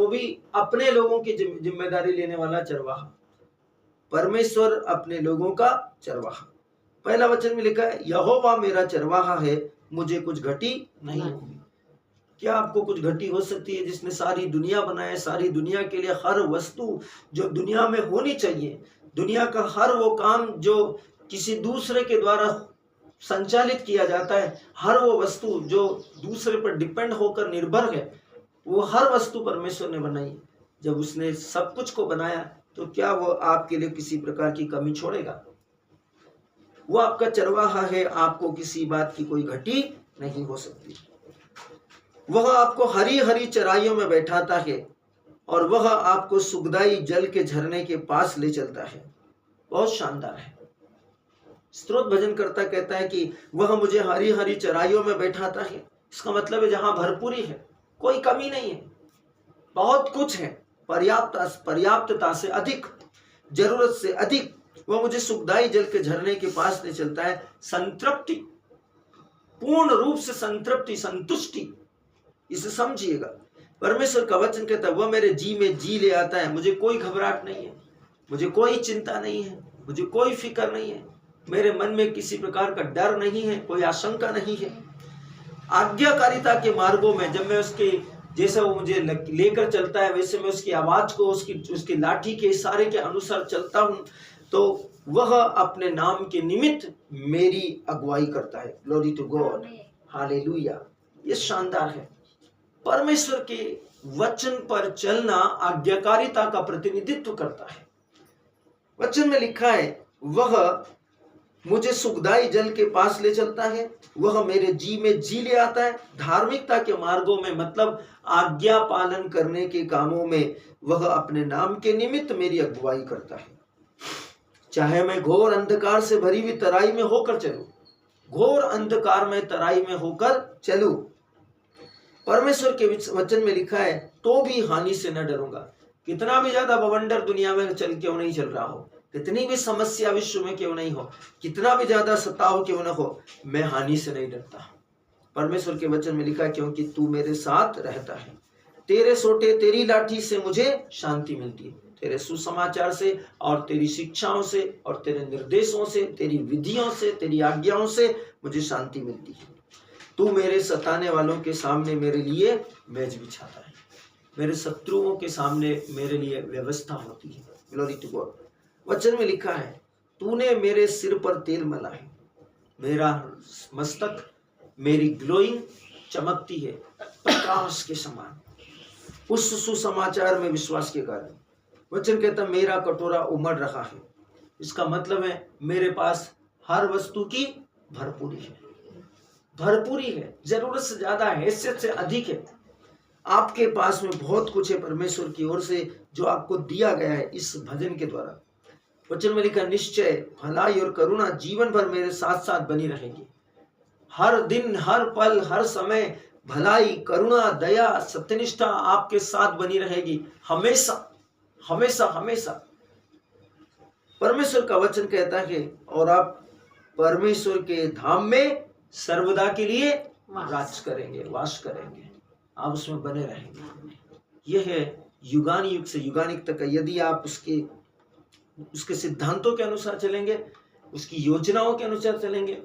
वो भी अपने लोगों की जिम्मेदारी लेने वाला चरवाहा। परमेश्वर अपने लोगों का चरवाहा। पहला वचन में लिखा है, यहोवा मेरा चरवाहा है, मुझे कुछ घटी नहीं होगी। क्या आपको कुछ घटी हो सकती है? जिसने सारी दुनिया बनाए, सारी दुनिया के लिए हर वस्तु जो दुनिया में होनी चाहिए, दुनिया का हर वो काम जो किसी दूसरे के द्वारा संचालित किया जाता है, हर वो वस्तु जो दूसरे पर डिपेंड होकर निर्भर है, वो हर वस्तु परमेश्वर ने बनाई। जब उसने सब कुछ को बनाया तो क्या वो आपके लिए किसी प्रकार की कमी छोड़ेगा? वो आपका चरवाहा है, आपको किसी बात की कोई घटी नहीं हो सकती। वह आपको हरी हरी चराइयों में बैठाता है और वह आपको सुखदाई जल के झरने के पास ले चलता है। बहुत शानदार है। स्तोत्र भजनकर्ता कहता है कि वह मुझे हरी हरी चराइयों में बैठाता है। इसका मतलब है जहां भरपूरी है, कोई कमी नहीं है, बहुत कुछ है, पर्याप्तता से अधिक, जरूरत से अधिक। वह मुझे सुखदाई जल के झरने के पास ले चलता है। संतृप्ति, पूर्ण रूप से संतृप्ति, संतुष्टि, इसे समझिएगा। परमेश्वर का वचन कहता है वह मेरे जी में जी ले आता है। मुझे कोई घबराहट नहीं है, मुझे कोई चिंता नहीं है, मुझे कोई फिक्र नहीं है, मेरे मन में किसी प्रकार का डर नहीं है, कोई आशंका नहीं है। आज्ञाकारिता के मार्गों में जब मैं उसके जैसे वो मुझे लेकर चलता है, वैसे मैं उसकी आवाज को, उसकी लाठी के इशारे के अनुसार चलता हूं, तो वह अपने नाम के निमित्त मेरी अगुवाई करता है। Glory to God, hallelujah. ये शानदार है। परमेश्वर के वचन पर चलना आज्ञाकारिता का प्रतिनिधित्व करता है। वचन में लिखा है वह मुझे सुखदाई जल के पास ले चलता है, वह मेरे जी में जी ले आता है। धार्मिकता के मार्गों में मतलब आज्ञा पालन करने के कामों में वह अपने नाम के निमित्त मेरी अगुवाई करता है। चाहे मैं घोर अंधकार से भरी हुई तराई में होकर चलूं, घोर अंधकार में तराई में होकर चलूं, परमेश्वर के वचन में लिखा है तो भी हानि से न डरूंगा। कितना भी ज्यादा बवंडर दुनिया में चल क्यों नहीं चल रहा हो, कितनी भी समस्या विश्व में क्यों नहीं हो, कितना भी ज्यादा सताव क्यों न हो, मैं हानि से नहीं डरता। परमेश्वर के वचन में लिखा है क्योंकि तू मेरे साथ रहता है, तेरे सोटे तेरी लाठी से मुझे शांति मिलती है। तेरे सुसमाचार से और तेरी शिक्षाओं से और तेरे निर्देशों से, तेरी विधियों से, तेरी आज्ञाओं से मुझे शांति मिलती है। तू मेरे सताने वालों के सामने मेरे लिए मेज बिछाता है, मेरे शत्रुओं के सामने मेरे लिए व्यवस्था होती है। Glory to God. वचन में लिखा है तूने मेरे सिर पर तेल मला है, मेरा मस्तक, मेरी ग्लोइंग चमकती है प्रकाश के समान उस सुसमाचार में विश्वास के कारण। वचन कहता मेरा कटोरा उमड़ रहा है। इसका मतलब है मेरे पास हर वस्तु की भरपूरी है, भरपूरी है, जरूरत से ज्यादा है, हैसियत से अधिक है। आपके पास में बहुत कुछ है परमेश्वर की ओर से जो आपको दिया गया है इस भजन के द्वारा। वचन में लिखा निश्चय भलाई और करुणा जीवन भर मेरे साथ साथ बनी रहेगी। हर दिन, हर पल, हर समय भलाई, करुणा, दया, सत्यनिष्ठा आपके साथ बनी रहेगी, हमेशा हमेशा हमेशा। परमेश्वर का वचन कहता है और आप परमेश्वर के धाम में सर्वदा के लिए राज करेंगे, वास करेंगे, आप उसमें बने रहेंगे। यह है युगान युग से युगानिक तक। यदि आप उसके सिद्धांतों के अनुसार चलेंगे, उसकी योजनाओं के अनुसार चलेंगे,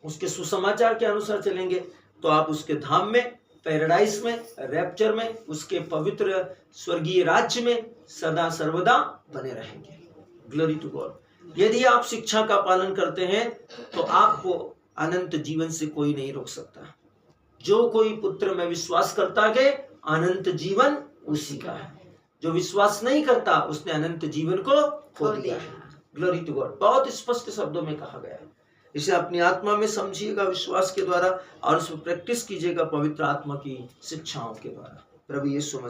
उसके सुसमाचार के अनुसार चलेंगे, तो आप उसके धाम में, पैराडाइज में, रैप्चर में, उसके पवित्र स्वर्गीय राज्य में सदा सर्वदा बने रहेंगे। Glory to God. यदि आप शिक्षा का पालन करते हैं तो आपको अनंत जीवन से कोई नहीं रोक सकता। जो कोई पुत्र में विश्वास करता है अनंत जीवन उसी का है, जो विश्वास नहीं करता उसने अनंत जीवन को खो दिया है। Glory to God. बहुत स्पष्ट शब्दों में कहा गया है। इसे अपनी आत्मा में समझिएगा विश्वास के द्वारा और उसमें प्रैक्टिस कीजिएगा पवित्र आत्मा की शिक्षाओं के द्वारा। प्रभु यीशु